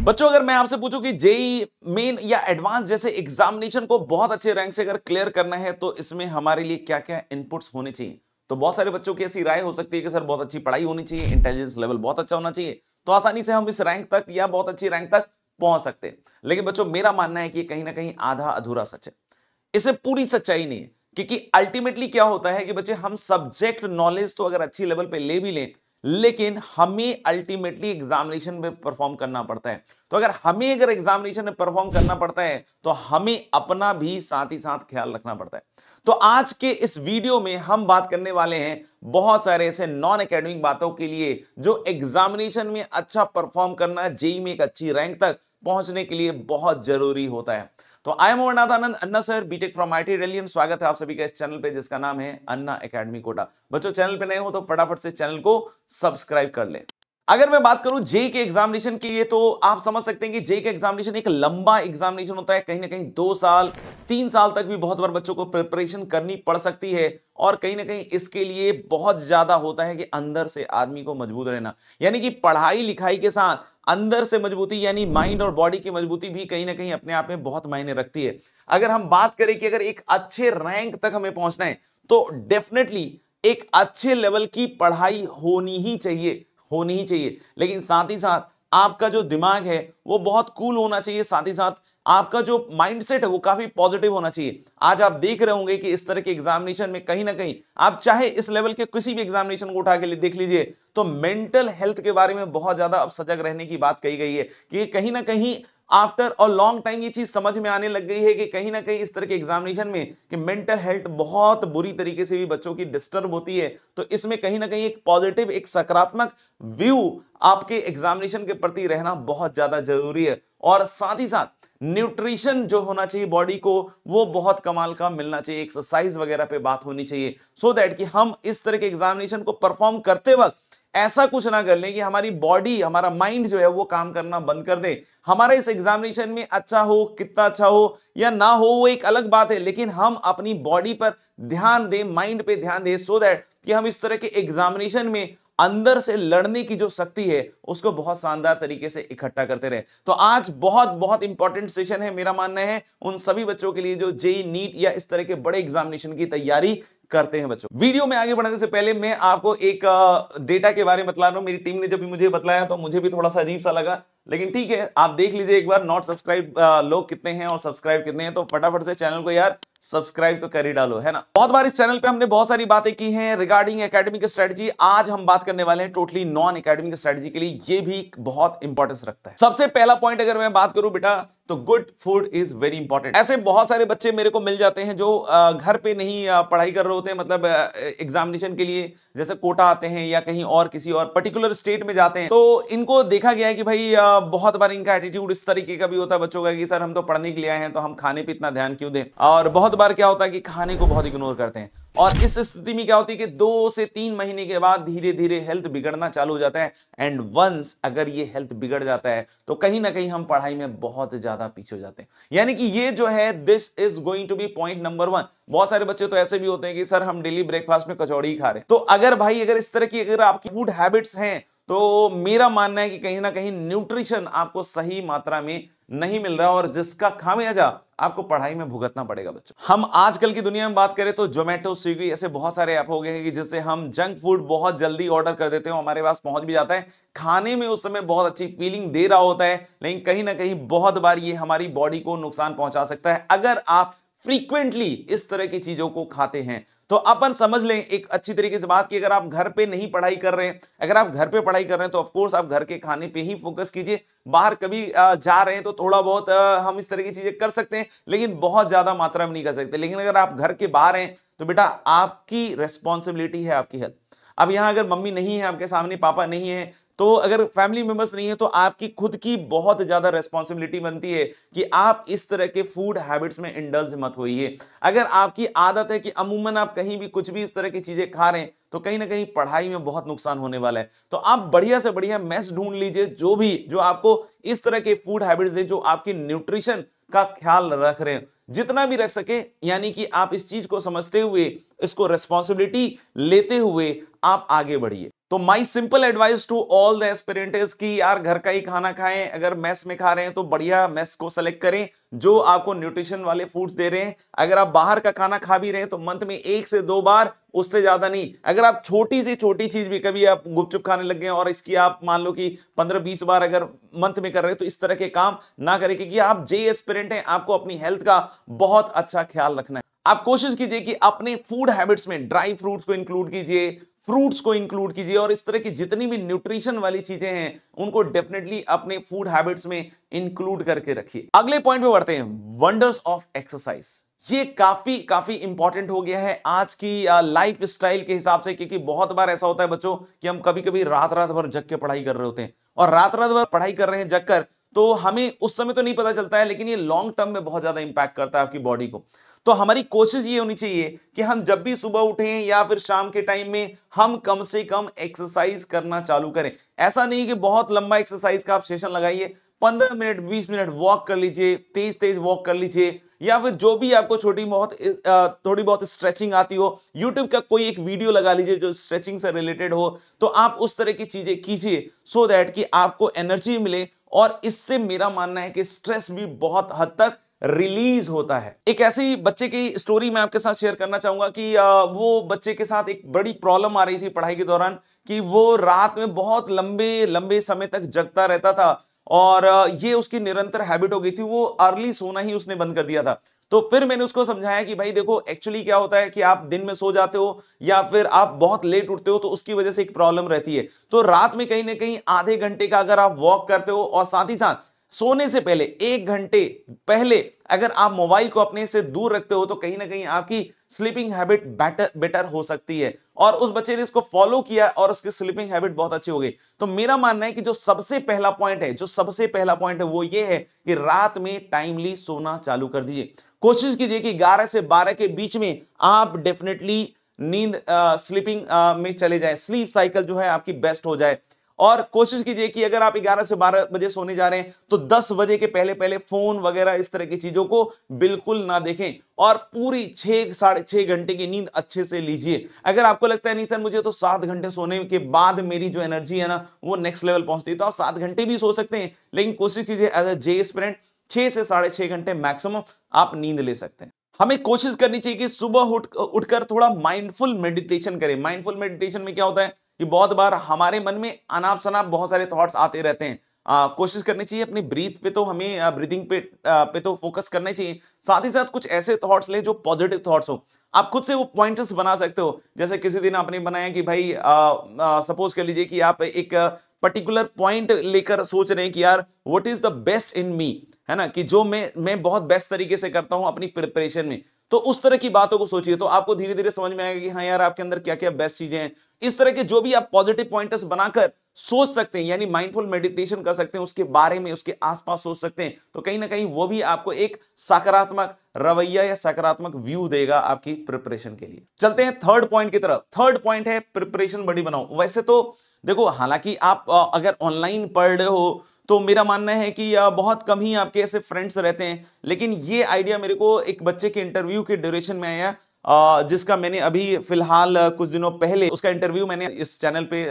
बच्चों, अगर मैं आपसे पूछूं कि जेई मेन या एडवांस जैसे एग्जामिनेशन को बहुत अच्छे रैंक से अगर क्लियर करना है तो इसमें हमारे लिए क्या क्या इनपुट्स होने चाहिए, तो बहुत सारे बच्चों की ऐसी राय हो सकती है कि सर बहुत अच्छी पढ़ाई होनी चाहिए, इंटेलिजेंस लेवल बहुत अच्छा होना चाहिए, तो आसानी से हम इस रैंक तक या बहुत अच्छी रैंक तक पहुंच सकते हैं। लेकिन बच्चों, मेरा मानना है कि कहीं ना कहीं आधा अधूरा सच है, इसे पूरी सच्चाई नहीं है। क्योंकि अल्टीमेटली क्या होता है कि बच्चे, हम सब्जेक्ट नॉलेज तो अगर अच्छी लेवल पे ले भी लें, लेकिन हमें अल्टीमेटली एग्जामिनेशन में परफॉर्म करना पड़ता है। तो अगर एग्जामिनेशन में परफॉर्म करना पड़ता है तो हमें अपना भी साथ ही साथ ख्याल रखना पड़ता है। तो आज के इस वीडियो में हम बात करने वाले हैं बहुत सारे ऐसे नॉन एकेडमिक बातों के लिए जो एग्जामिनेशन में अच्छा परफॉर्म करना, जेई में एक अच्छी रैंक तक पहुंचने के लिए बहुत जरूरी होता है। तो I am Amarnath Anna sir, BTech from IIT Delhi. स्वागत है आप सभी का इस चैनल पे जिसका नाम है अन्ना एकेडमी कोटा। बच्चों, चैनल पे नए हो तो फटाफट से चैनल को सब्सक्राइब कर ले। अगर मैं बात करूं जेई के एग्जामिनेशन की, तो आप समझ सकते हैं कि जेई का एग्जामिनेशन एक लंबा एग्जामिनेशन होता है। कहीं ना कहीं 2 साल 3 साल तक भी बहुत बार बच्चों को प्रिपरेशन करनी पड़ सकती है। और कहीं ना कहीं इसके लिए बहुत ज्यादा होता है कि अंदर से आदमी को मजबूत रहना, यानी कि पढ़ाई लिखाई के साथ अंदर से मजबूती, यानी माइंड और बॉडी की मजबूती भी कहीं ना कहीं अपने आप में बहुत मायने रखती है। अगर हम बात करें कि अगर एक अच्छे रैंक तक हमें पहुंचना है तो डेफिनेटली एक अच्छे लेवल की पढ़ाई होनी ही चाहिए। लेकिन साथ ही साथ आपका जो दिमाग है वो बहुत कूल होना चाहिए, साथ ही साथ आपका जो माइंडसेट है वो काफी पॉजिटिव होना चाहिए। आज आप देख रहे होंगे कि इस तरह के एग्जामिनेशन में कहीं ना कहीं आप चाहे इस लेवल के किसी भी एग्जामिनेशन को उठा के देख लीजिए, तो मेंटल हेल्थ के बारे में बहुत ज्यादा अब सजग रहने की बात कही गई है कि कहीं ना कहीं आफ्टर अ लॉन्ग टाइम ये चीज समझ में आने लग गई है कि कहीं ना कहीं इस तरह के एग्जामिनेशन में कि मेंटल हेल्थ बहुत बुरी तरीके से भी बच्चों की डिस्टर्ब होती है। तो इसमें कहीं ना कहीं एक पॉजिटिव, एक सकारात्मक व्यू आपके एग्जामिनेशन के प्रति रहना बहुत ज्यादा जरूरी है। और साथ ही साथ न्यूट्रिशन जो होना चाहिए बॉडी को, वो बहुत कमाल का मिलना चाहिए, एक्सरसाइज वगैरह पे बात होनी चाहिए, सो दैट कि हम इस तरह के एग्जामिनेशन को परफॉर्म करते वक्त ऐसा कुछ ना कर लें कि हमारी बॉडी, हमारा माइंड जो है वो काम करना बंद कर दे। हमारा इस एग्जामिनेशन में अच्छा हो, कितना अच्छा हो या ना हो वो एक अलग बात है, लेकिन हम अपनी बॉडी पर ध्यान दें, माइंड पे ध्यान दें, सो दैट कि हम इस तरह के एग्जामिनेशन में अंदर से लड़ने की जो शक्ति है उसको बहुत शानदार तरीके से इकट्ठा करते रहे। तो आज बहुत बहुत इंपॉर्टेंट सेशन है, मेरा मानना है उन सभी बच्चों के लिए जो जेई, नीट या इस तरह के बड़े एग्जामिनेशन की तैयारी करते हैं। बच्चों, वीडियो में आगे बढ़ने से पहले मैं आपको एक डेटा के बारे में बतला रहा हूं। मेरी टीम ने जब भी मुझे बतलाया तो मुझे भी थोड़ा सा अजीब सा लगा, लेकिन ठीक है, आप देख लीजिए एक बार नॉट सब्सक्राइब लोग कितने हैं और सब्सक्राइब कितने हैं। तो फटाफट से चैनल को यार सब्सक्राइब तो कर ही डालो, है ना। बहुत बार इस चैनल पे हमने बहुत सारी बातें की हैं रिगार्डिंग एकेडमिक स्ट्रेटजी। आज हम बात करने वाले हैं टोटली नॉन एकेडमिक स्ट्रेटजी के लिए, ये भी बहुत इंपॉर्टेंस रखता है। सबसे पहला पॉइंट अगर मैं बात करूं बेटा, तो good food is very important. ऐसे बहुत सारे बच्चे मेरे को मिल जाते हैं जो घर पे नहीं पढ़ाई कर रहे होते हैं, मतलब एग्जामिनेशन के लिए जैसे कोटा आते हैं या कहीं और किसी और पर्टिकुलर स्टेट में जाते हैं। तो इनको देखा गया है कि भाई बहुत बार इनका एटीट्यूड इस तरीके का भी होता है बच्चों का कि सर हम तो पढ़ने के लिए आए हैं तो हम खाने पे इतना ध्यान क्यों दें। और बहुत बार क्या होता है कि खाने को बहुत इग्नोर करते हैं। और इस स्थिति में क्या होती है कि 2 से 3 महीने के बाद धीरे धीरे हेल्थ बिगड़ना चालू हो जाता है। एंड वंस अगर ये हेल्थ बिगड़ जाता है तो कहीं ना कहीं हम पढ़ाई में बहुत ज्यादा पीछे हो जाते हैं। यानी कि ये जो है, this is going to be point number 1। बहुत सारे बच्चे तो ऐसे भी होते हैं कि सर हम डेली ब्रेकफास्ट में कचौड़ी ही खा रहे हैं। तो अगर इस तरह की अगर आपकी फूड हैबिट्स हैं तो मेरा मानना है कि कहीं ना कहीं न्यूट्रिशन आपको सही मात्रा में नहीं मिल रहा और जिसका खामियाजा आपको पढ़ाई में भुगतना पड़ेगा। बच्चों, हम आजकल की दुनिया में बात करें तो जोमेटो, स्विगी ऐसे बहुत सारे ऐप हो गए हैं कि जिससे हम जंक फूड बहुत जल्दी ऑर्डर कर देते हैं, हमारे पास पहुंच भी जाता है। खाने में उस समय बहुत अच्छी फीलिंग दे रहा होता है, लेकिन कहीं ना कहीं बहुत बार ये हमारी बॉडी को नुकसान पहुंचा सकता है अगर आप फ्रीक्वेंटली इस तरह की चीजों को खाते हैं। तो अपन समझ लें एक अच्छी तरीके से बात कि अगर आप घर पे नहीं पढ़ाई कर रहे हैं, अगर आप घर पे पढ़ाई कर रहे हैं तो ऑफ कोर्स आप घर के खाने पे ही फोकस कीजिए। बाहर कभी जा रहे हैं तो थोड़ा बहुत हम इस तरह की चीजें कर सकते हैं, लेकिन बहुत ज्यादा मात्रा में नहीं कर सकते। लेकिन अगर आप घर के बाहर हैं तो बेटा आपकी रेस्पॉन्सिबिलिटी है आपकी हेल्थ। अब यहां अगर मम्मी नहीं है आपके सामने, पापा नहीं है, तो अगर फैमिली मेंबर्स नहीं है तो आपकी खुद की बहुत ज्यादा रेस्पॉन्सिबिलिटी बनती है कि आप इस तरह के फूड हैबिट्स में इंडल्ज मत होइए। अगर आपकी आदत है कि अमूमन आप कहीं भी कुछ भी इस तरह की चीजें खा रहे हैं तो कहीं ना कहीं पढ़ाई में बहुत नुकसान होने वाला है। तो आप बढ़िया से बढ़िया मेस ढूंढ लीजिए जो आपको इस तरह के फूड हैबिट्स दे, जो आपकी न्यूट्रिशन का ख्याल रख रहे हैं, जितना भी रख सके। यानी कि आप इस चीज को समझते हुए, इसको रेस्पॉन्सिबिलिटी लेते हुए आप आगे बढ़िए। तो my simple advice to all the aspirants कि यार घर का ही खाना खाएं, अगर मेस में खा रहे हैं तो बढ़िया मेस को सेलेक्ट करें जो आपको न्यूट्रिशन वाले फूड्स दे रहे हैं। अगर आप बाहर का खाना खा भी रहे हैं तो मंथ में 1 से 2 बार, उससे ज्यादा नहीं। अगर आप छोटी से छोटी चीज भी, कभी आप गुपचुप खाने लग गए और इसकी आप मान लो कि 15-20 बार अगर मंथ में कर रहे हैं, तो इस तरह के काम ना करें, क्योंकि आप जे एस्पिरेंट हैं, आपको अपनी हेल्थ का बहुत अच्छा ख्याल रखना है। आप कोशिश कीजिए कि अपने फूड हैबिट्स में ड्राई फ्रूट्स को इंक्लूड कीजिए, फ्रूट्स को इंक्लूड कीजिए, और इस तरह की जितनी भी न्यूट्रिशन वाली चीजें हैं उनको डेफिनेटली अपने फूड हैबिट्स में इंक्लूड करके रखिए। अगले पॉइंट पे बढ़ते हैं, वंडर्स ऑफ एक्सरसाइज। ये काफी काफी इंपॉर्टेंट हो गया है आज की लाइफ स्टाइल के हिसाब से, क्योंकि बहुत बार ऐसा होता है बच्चों कि हम कभी कभी रात रात भर जग के पढ़ाई कर रहे होते हैं, और रात रात भर पढ़ाई कर रहे हैं जग कर, तो हमें उस समय तो नहीं पता चलता है, लेकिन ये लॉन्ग टर्म में बहुत ज्यादा इंपैक्ट करता है आपकी बॉडी को। तो हमारी कोशिश ये होनी चाहिए कि हम जब भी सुबह उठें या फिर शाम के टाइम में हम कम से कम एक्सरसाइज करना चालू करें। ऐसा नहीं कि बहुत लंबा एक्सरसाइज का आप सेशन लगाइए, 15 मिनट 20 मिनट वॉक कर लीजिए, तेज तेज वॉक कर लीजिए, या फिर जो भी आपको थोड़ी बहुत स्ट्रेचिंग आती हो, यूट्यूब का कोई एक वीडियो लगा लीजिए जो स्ट्रेचिंग से रिलेटेड हो, तो आप उस तरह की चीजें कीजिए सो दैट कि आपको एनर्जी मिले, और इससे मेरा मानना है कि स्ट्रेस भी बहुत हद तक रिलीज होता है। एक ऐसे ही बच्चे की स्टोरी मैं आपके साथ शेयर करना चाहूंगा कि वो बच्चे के साथ एक बड़ी प्रॉब्लम आ रही थी पढ़ाई के दौरान, कि वो रात में बहुत लंबे लंबे समय तक जगता रहता था, और ये उसकी निरंतर हैबिट हो गई थी। वो अर्ली सोना ही उसने बंद कर दिया था। तो फिर मैंने उसको समझाया कि भाई देखो, एक्चुअली क्या होता है कि आप दिन में सो जाते हो या फिर आप बहुत लेट उठते हो, तो उसकी वजह से एक प्रॉब्लम रहती है। तो रात में कहीं ना कहीं आधे घंटे का अगर आप वॉक करते हो, और साथ ही साथ सोने से पहले 1 घंटे पहले अगर आप मोबाइल को अपने से दूर रखते हो, तो कहीं ना कहीं आपकी स्लीपिंग हैबिट बेटर हो सकती है। और उस बच्चे ने इसको फॉलो किया और उसकी स्लीपिंग हैबिट बहुत अच्छी हो गई। तो मेरा मानना है कि जो सबसे पहला पॉइंट है वो ये है कि रात में टाइमली सोना चालू कर दीजिए। कोशिश कीजिए कि 11 से 12 के बीच में आप डेफिनेटली नींद स्लीपिंग में चले जाए, स्लीप साइकिल जो है आपकी बेस्ट हो जाए। और कोशिश कीजिए कि अगर आप 11 से 12 बजे सोने जा रहे हैं, तो 10 बजे के पहले पहले फोन वगैरह इस तरह की चीजों को बिल्कुल ना देखें, और पूरी 6-6.5 घंटे की नींद अच्छे से लीजिए। अगर आपको लगता है नहीं सर मुझे तो 7 घंटे सोने के बाद मेरी जो एनर्जी है ना वो नेक्स्ट लेवल पहुंचती है, तो आप 7 घंटे भी सो सकते हैं, लेकिन कोशिश कीजिए एज अ जे एस्पिरेंट 6 से 6.5 घंटे मैक्सिमम आप नींद ले सकते हैं। हमें कोशिश करनी चाहिए कि सुबह उठकर थोड़ा माइंडफुल मेडिटेशन करें। माइंडफुल मेडिटेशन में क्या होता है कि बहुत बार हमारे मन में अनाप शनाप बहुत सारे थॉट्स आते रहते हैं। कोशिश करनी चाहिए अपनी ब्रीथ पे, तो हमें ब्रीदिंग पे तो फोकस करना चाहिए। साथ ही साथ कुछ ऐसे थॉट्स लें जो पॉजिटिव थॉट्स हो। आप खुद से वो पॉइंटर्स बना सकते हो। जैसे किसी दिन आपने बनाया कि भाई सपोज कर लीजिए कि आप एक पर्टिकुलर पॉइंट लेकर सोच रहे हैं कि यार what is the best in me, है ना, कि जो मैं बहुत बेस्ट तरीके से करता हूं अपनी प्रिपरेशन में। तो उस तरह की बातों को सोचिए, तो आपको धीरे धीरे समझ में आएगा कि हाँ यार आपके अंदर क्या क्या बेस्ट चीजें हैं। इस तरह के जो भी आप पॉजिटिव पॉइंटर्स बनाकर सोच सकते हैं, यानी माइंडफुल मेडिटेशन कर सकते हैं, उसके बारे में उसके आसपास सोच सकते हैं, तो कहीं ना कहीं वो भी आपको एक सकारात्मक रवैया या सकारात्मक व्यू देगा आपकी प्रिपरेशन के लिए। चलते हैं थर्ड पॉइंट की तरफ। थर्ड पॉइंट है प्रिपरेशन बड़ी बनाओ। वैसे तो देखो, हालांकि आप अगर ऑनलाइन पढ़ रहे हो तो मेरा मानना है कि बहुत कम ही आपके ऐसे फ्रेंड्स रहते हैं, लेकिन ये आइडिया मेरे को एक बच्चे के इंटरव्यू के ड्यूरेशन में आया, जिसका मैंने अभी फिलहाल कुछ दिनों पहले उसका इंटरव्यू मैंने इस चैनल पे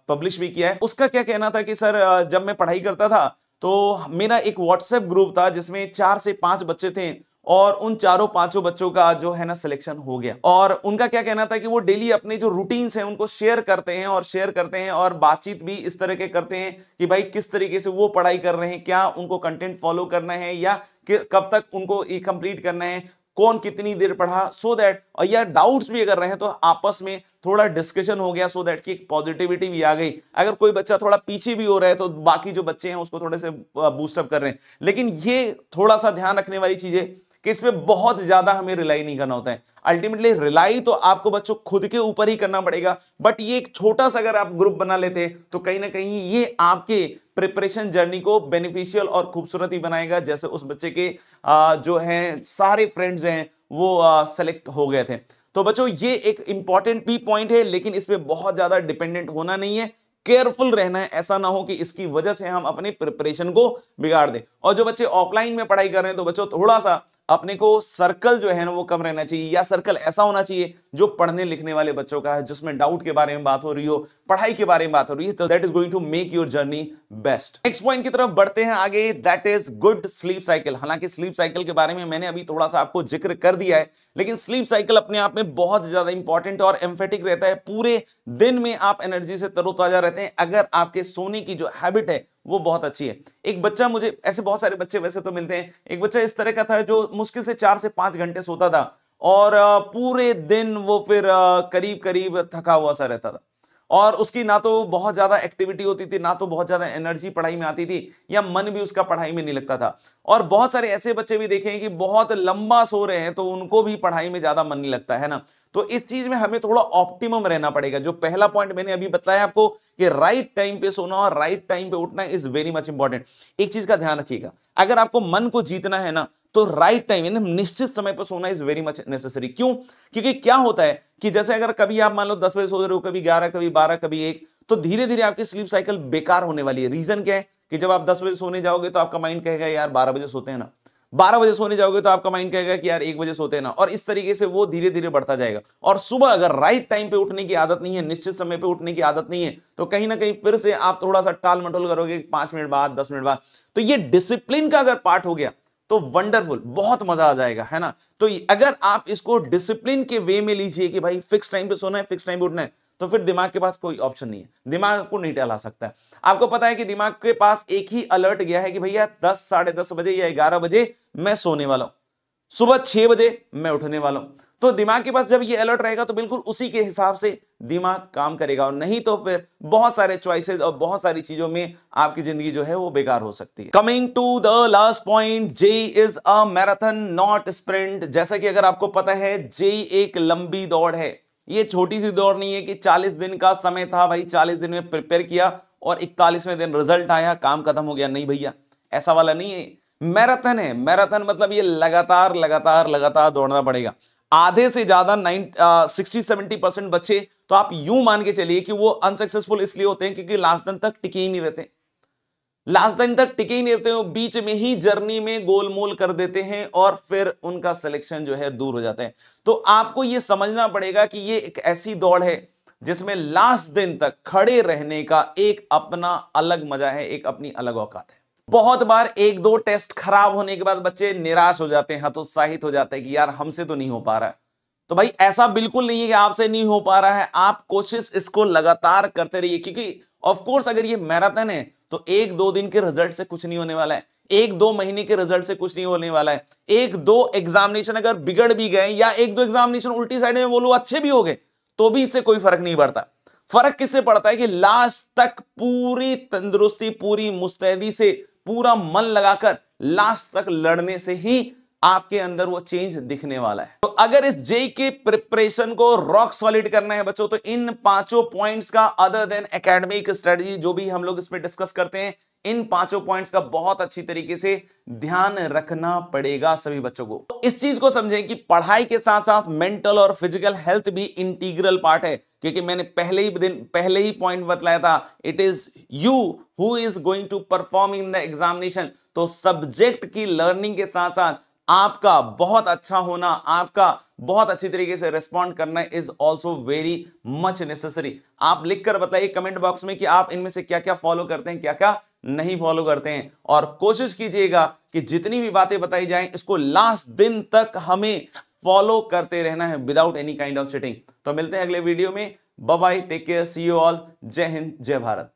पब्लिश भी किया है। उसका क्या कहना था कि सर जब मैं पढ़ाई करता था तो मेरा एक व्हाट्सएप ग्रुप था जिसमें 4 से 5 बच्चे थे, और उन चारों पांचों बच्चों का जो है ना सिलेक्शन हो गया। और उनका क्या कहना था कि वो डेली अपने जो रूटीन्स हैं उनको शेयर करते हैं और बातचीत भी इस तरह के करते हैं कि भाई किस तरीके से वो पढ़ाई कर रहे हैं, क्या उनको कंटेंट फॉलो करना है या कब तक उनको ये कंप्लीट करना है, कौन कितनी देर पढ़ा, सो दैट, और या डाउट्स भी अगर रहे तो आपस में थोड़ा डिस्कशन हो गया, सो दैट की एक पॉजिटिविटी भी आ गई। अगर कोई बच्चा थोड़ा पीछे भी हो रहा है तो बाकी जो बच्चे हैं उसको थोड़े से बूस्टअप कर रहे हैं। लेकिन ये थोड़ा सा ध्यान रखने वाली चीज है कि इसमें बहुत ज्यादा हमें रिलाई नहीं करना होता है। अल्टीमेटली रिलाई तो आपको बच्चों खुद के ऊपर ही करना पड़ेगा, बट ये एक छोटा सा अगर आप ग्रुप बना लेते हैं तो कहीं ना कहीं ये आपके प्रिपरेशन जर्नी को बेनिफिशियल और खूबसूरत ही बनाएगा। जैसे उस बच्चे के जो हैं सारे फ्रेंड्स हैं वो सेलेक्ट हो गए थे। तो बच्चों ये एक इंपॉर्टेंट भी पॉइंट है, लेकिन इस पे बहुत ज्यादा डिपेंडेंट होना नहीं है, केयरफुल रहना है। ऐसा ना हो कि इसकी वजह से हम अपने प्रिपरेशन को बिगाड़ दें। और जो बच्चे ऑफलाइन में पढ़ाई कर रहे हैं तो बच्चों थोड़ा सा अपने को सर्कल जो है ना वो कम रहना चाहिए, या सर्कल ऐसा होना चाहिए जो पढ़ने लिखने वाले बच्चों का है, जिसमें डाउट के बारे में बात हो रही हो, पढ़ाई के बारे में बात हो रही है, तो that is going to make your journey best. Next point की तरफ बढ़ते हैं आगे, that is good sleep cycle. हालांकि स्लीप साइकिल के बारे में मैंने अभी थोड़ा सा आपको जिक्र कर दिया है, लेकिन स्लीप साइकिल अपने आप में बहुत ज्यादा इंपॉर्टेंट और एम्फेटिक रहता है। पूरे दिन में आप एनर्जी से तरोताजा रहते हैं अगर आपके सोने की जो हैबिट है वो बहुत अच्छी है। एक बच्चा, मुझे ऐसे बहुत सारे बच्चे वैसे तो मिलते हैं, एक बच्चा इस तरह का था जो मुश्किल से 4 से 5 घंटे सोता था और पूरे दिन वो फिर करीब करीब थका हुआ सा रहता था, और उसकी ना तो बहुत ज्यादा एक्टिविटी होती थी, ना तो बहुत ज्यादा एनर्जी पढ़ाई में आती थी, या मन भी उसका पढ़ाई में नहीं लगता था। और बहुत सारे ऐसे बच्चे भी देखे हैं कि बहुत लंबा सो रहे हैं तो उनको भी पढ़ाई में ज्यादा मन नहीं लगता है ना। तो इस चीज में हमें थोड़ा ऑप्टिमम रहना पड़ेगा। जो पहला पॉइंट मैंने अभी बताया आपको कि राइट टाइम पे सोना और राइट टाइम पे उठना इज वेरी मच इंपॉर्टेंट। एक चीज का ध्यान रखिएगा, अगर आपको मन को जीतना है ना तो राइट टाइम यानी निश्चित समय पर सोना इज वेरी मच नेसेसरी। क्यों? क्योंकि क्या होता है कि जैसे अगर कभी आप मान लो 10 बजे सो रहे हो, कभी 11, कभी 12, कभी 1, तो धीरे धीरे आपकी स्लीप साइकिल बेकार होने वाली है। रीजन क्या है कि जब आप 10 बजे सोने जाओगे तो आपका माइंड कहेगा यार 12 बजे सोते हैं ना, 12 बजे सोने जाओगे तो आपका माइंड कहेगा कि यार 1 बजे सोते हैं ना, और इस तरीके से वो धीरे धीरे बढ़ता जाएगा। और सुबह अगर राइट टाइम पे उठने की आदत नहीं है, निश्चित समय पे उठने की आदत नहीं है, तो कहीं ना कहीं फिर से आप थोड़ा सा टाल मटोल करोगे 5 मिनट बाद, 10 मिनट बाद। तो ये डिसिप्लिन का अगर पार्ट हो गया तो वंडरफुल, बहुत मजा आ जाएगा, है ना। तो अगर आप इसको डिसिप्लिन के वे में लीजिए कि भाई फिक्स टाइम पे सोना है, फिक्स टाइम पे उठना है, तो फिर दिमाग के पास कोई ऑप्शन नहीं है, दिमाग को नहीं टहला सकता है। आपको पता है कि दिमाग के पास एक ही अलर्ट गया है कि भैया 10, साढ़े 10 बजे या 11 बजे मैं सोने वाला हूं, सुबह 6 बजे मैं उठने वाला हूं। तो दिमाग के पास जब ये अलर्ट रहेगा तो बिल्कुल उसी के हिसाब से दिमाग काम करेगा, और नहीं तो फिर बहुत सारे चॉइसेस और बहुत सारी चीजों में आपकी जिंदगी जो है वो बेकार हो सकती है। Coming to the last point, JEE is a marathon not sprint. जैसा कि अगर आपको पता है जेई एक लंबी दौड़ है, ये छोटी सी दौड़ नहीं है कि 40 दिन का समय था भाई, 40 दिन में प्रिपेयर किया और 41वें दिन रिजल्ट आया, काम खत्म हो गया। नहीं भैया, ऐसा वाला नहीं है, मैराथन है। मैराथन मतलब ये लगातार लगातार लगातार दौड़ना पड़ेगा। आधे से ज्यादा 60-70% बच्चे तो आप यूं मान के चलिए कि वो अनसक्सेसफुल इसलिए होते हैं क्योंकि लास्ट दिन तक टिके ही नहीं रहते, लास्ट दिन तक टिके ही नहीं रहते हो, बीच में ही जर्नी में गोलमोल कर देते हैं और फिर उनका सिलेक्शन जो है दूर हो जाता है। तो आपको यह समझना पड़ेगा कि ये एक ऐसी दौड़ है जिसमें लास्ट दिन तक खड़े रहने का एक अपना अलग मजा है, एक अपनी अलग औकात है। बहुत बार 1-2 टेस्ट खराब होने के बाद बच्चे निराश हो जाते हैं, हतोत्साहित हो जाते हैं कि यार हमसे तो नहीं हो पा रहा है। तो भाई ऐसा बिल्कुल नहीं है कि आपसे नहीं हो पा रहा है, आप कोशिश इसको लगातार करते रहिए, क्योंकि ऑफ कोर्स अगर ये मैराथन है तो 1-2 दिन के रिजल्ट से कुछ नहीं होने वाला है, 1-2 महीने के रिजल्ट से कुछ नहीं होने वाला है। 1-2 एग्जामिनेशन अगर बिगड़ भी गए या 1-2 एग्जामिनेशन उल्टी साइड में बोलो अच्छे भी हो गए तो भी इससे कोई फर्क नहीं पड़ता। फर्क किससे पड़ता है कि लास्ट तक पूरी तंदुरुस्ती, पूरी मुस्तैदी से, पूरा मन लगाकर लास्ट तक लड़ने से ही आपके अंदर वो चेंज दिखने वाला है। तो अगर इस जेई के प्रिपरेशन को रॉक सॉलिड करना है बच्चों, तो इन 5 पॉइंट्स का अदर देन एकेडमिक स्ट्रेटजी जो भी हम लोग इसमें डिस्कस करते हैं, इन 5 पॉइंट्स का बहुत अच्छी तरीके से ध्यान रखना पड़ेगा सभी बच्चों को। तो इस चीज को समझें कि पढ़ाई के साथ साथ मेंटल और फिजिकल हेल्थ भी इंटीग्रल पार्ट है, क्योंकि मैंने पहले ही पॉइंट बतलाया था, it is you who is going to perform in the examination. तो सब्जेक्ट की लर्निंग के साथ साथ आपका बहुत अच्छा होना, आपका बहुत अच्छी तरीके से रिस्पॉन्ड करना is also very much necessary. आप लिखकर बताइए कमेंट बॉक्स में कि आप इनमें से क्या क्या फॉलो करते हैं, क्या क्या नहीं फॉलो करते हैं, और कोशिश कीजिएगा कि जितनी भी बातें बताई जाएं इसको लास्ट दिन तक हमें फॉलो करते रहना है without any kind of cheating. तो मिलते हैं अगले वीडियो में। Bye bye, take care, see you all, जय हिंद, जय भारत।